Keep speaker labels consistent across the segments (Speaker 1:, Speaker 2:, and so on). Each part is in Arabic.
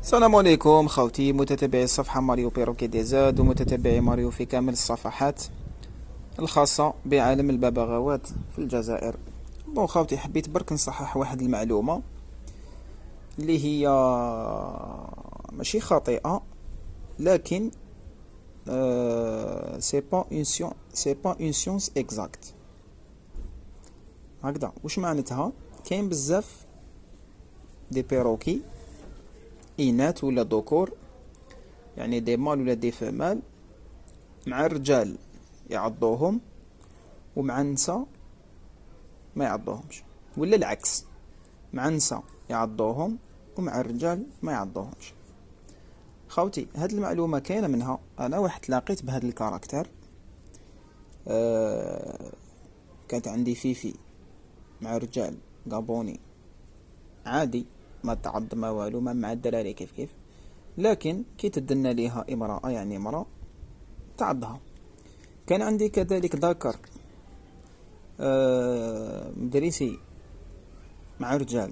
Speaker 1: السلام عليكم خوتي متتبعي الصفحة ماريو بيروكي دي زاد ومتتبعي ماريو في كامل الصفحات الخاصة بعالم الببغاوات في الجزائر. خوتي حبيت برك نصحح واحد المعلومة اللي هي ماشي خاطئة، لكن سي با اون سيونس اكزاكت. هكذا واش معناتها؟ كاين بزاف دي بيروكي إناث ولا ذكور، يعني دي مال ولا دي فمال، مع الرجال يعضوهم ومع النساء ما يعضوهمش، ولا العكس، مع النساء يعضوهم ومع الرجال ما يعضوهمش. خوتي هاد المعلومة كاينة منها، انا واحد تلاقيت بهاد الكاركتر. كانت عندي فيفي مع رجال غابوني عادي، ما تعض ما والو، ما مع الدراري كيف كيف، لكن كي تدنا ليها امرأة يعني امرأة تعضها. كان عندي كذلك ذكر مدرسي مع رجال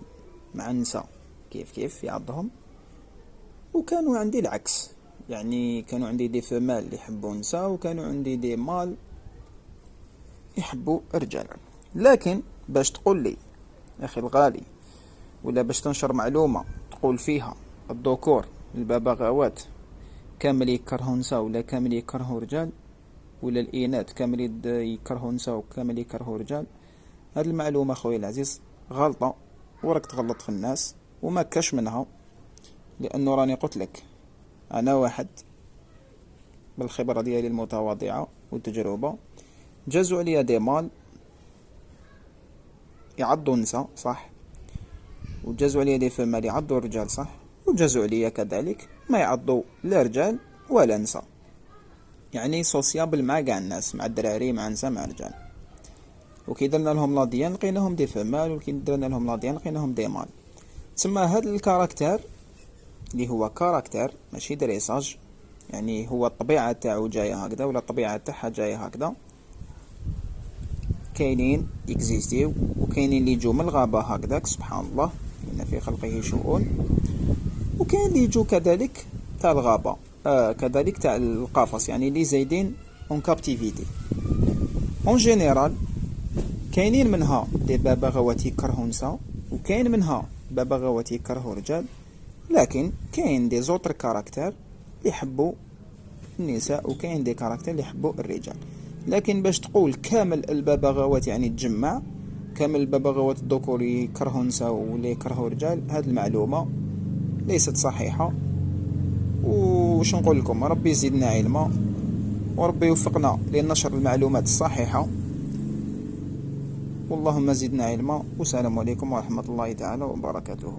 Speaker 1: مع النساء كيف كيف يعضهم. وكانوا عندي العكس، يعني كانوا عندي دي فمال يحبوا نساء وكانوا عندي دي مال يحبوا رجال. لكن باش تقول لي اخي الغالي، ولا باش تنشر معلومة تقول فيها الذكور الببغاوات كامل يكرهوا نساء ولا كامل يكرهوا رجال، ولا الإناث كامل يكرهوا نساء وكامل يكرهوا رجال، هاد المعلومة خويا العزيز غلطة، وراك تغلط في الناس وما كاش منها. لأنه راني قلت لك أنا واحد بالخبرة ديالي المتواضعة والتجربة، جازوا عليا دي مال يعضوا النساء صح، وجازوا عليا دي فمال يعضوا الرجال صح، وجازوا عليا كذلك ما يعضوا لا رجال ولا نساء، يعني سوسيابل مع قاع الناس، مع الدراري مع النساء مع الرجال. وكي درنا لهم لاديان لقيناهم دي فمال، وكي درنا لهم لاديان لقيناهم دي مال. تسمى هاد الكاركتر اللي هو كاركتر ماشي دريساج، يعني هو الطبيعة تاعو جاية هكذا ولا الطبيعة تاعها جاية هكذا. كاينين اكزيستيو وكاينين اللي يجو من الغابة هكذاك، سبحان الله إن في خلقه شؤون. وكاين اللي يجو كذلك تاع الغابة، كذلك تاع القفص، يعني اللي زايدين اون كابتيفيتي. اون جينيرال كاينين منها دي ببغاوات يكرهوا نساء، وكاين منها ببغاوات يكرهوا رجال، لكن كاين دي زوتر كاركتر اللي يحبوا النساء وكاين دي كاركتر اللي يحبوا الرجال. لكن باش تقول كامل الببغاوات يعني تجمع كامل الببغاوات الذكور يكرهوا نساء ولا يكرهوا رجال، هذه المعلومة ليست صحيحة. وش نقول لكم، ربي يزيدنا علما وربي يوفقنا لنشر المعلومات الصحيحة، واللهم زدنا علما. والسلام عليكم ورحمة الله تعالى وبركاته.